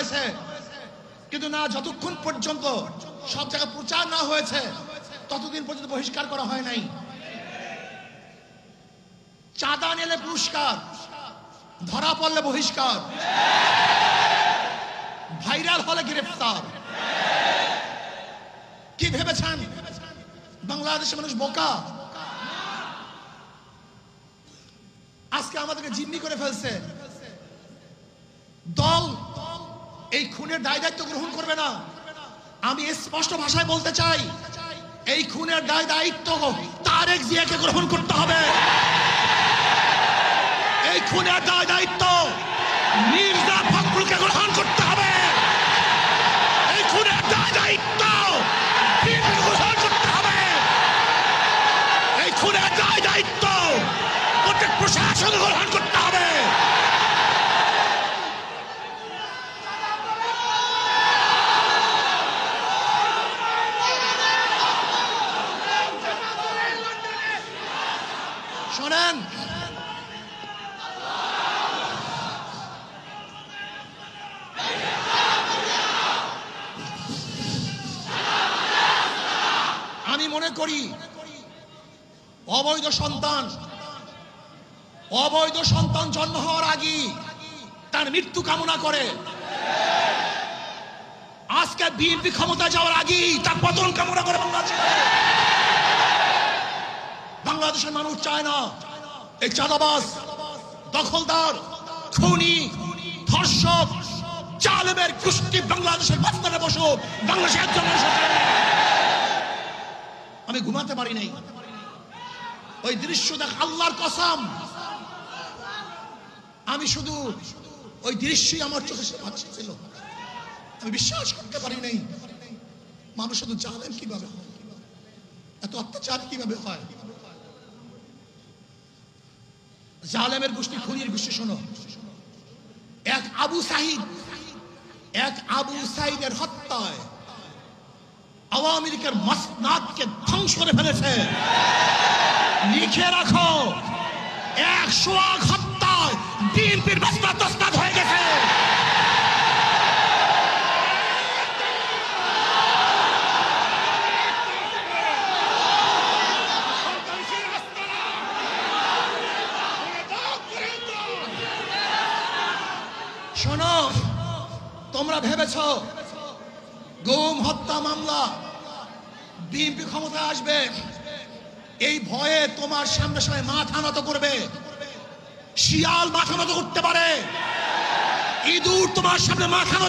হয়েছে, কিন্তু না, যতক্ষণ পর্যন্ত সব জায়গায় প্রচার না হয়েছে ততদিন পর্যন্ত বহিষ্কার করা হয় নাই। চাঁদা নিলে পুরস্কার, ধরা পড়লে বহিষ্কার, ভাইরাল হলে গ্রেফতার। কি ভেবেছেন বাংলাদেশের মানুষ বোকা? আজকে আমাদেরকে জিম্মি করে ফেলছে। দল এই খুনের দায় দায়িত্ব গ্রহণ করবে না। আমি স্পষ্ট ভাষায় বলতে চাই, এই খুনের দায় দায়িত্ব তারেক জিয়াকে গ্রহণ করতে হবে। এই খুনের দায় দায়িত্ব মির্জা ফখরুলকে গ্রহণ করতে হবে। এই খুনের দায় দায়িত্ব বিএনপিকে গ্রহণ করতে হবে। এই খুনের দায় দায়িত্ব প্রত্যেক প্রশাসনকে গ্রহণ করতে হবে। শোনেন, আমি মনে করি অবৈধ সন্তান জন্ম হওয়ার আগে তার মৃত্যু কামনা করে। আজকে বিএনপি ক্ষমতা যাওয়ার আগে তার পতন কামনা করে বাংলাদেশের মানুষ চায় না এই চাঁদাবাজ, দখলদার, খুনি, ধর্ষক, জালেমের গোষ্ঠী বাংলাদেশের মাঝখানে বসুক। বাংলাদেশের একজন মানুষ, আমি ঘুমাতে পারি নাই ওই দৃশ্য দেখ, আল্লাহর কসম, আমি শুধু ওই দৃশ্যই আমার চোখে ছিল। আমি বিশ্বাস করতে পারি নাই মানুষ শুধু জালেম কিভাবে হয়, এত অত্যাচার কিভাবে হয়। জালেমের গোষ্ঠী, খুনির গোষ্ঠী। শোনো, এক আবু সাইদের হত্যায় আওয়ামী লীগের মাসনাদকে ধ্বংস করে ফেলেছে। লিখে রাখো, 100 হত্যায় বিএনপির মাসনাদ তসনাদ হয়ে গেছে। শোনো, তোমরা ভেবেছ গুম হত্যা মামলা বিএনপি ক্ষমতায় আসবে, এই ভয়ে তোমার সামনে সবাই মাথা নত করবে। শিয়াল মাথা নত করতে পারে, ইঁদুর তোমার সামনে মাথা নত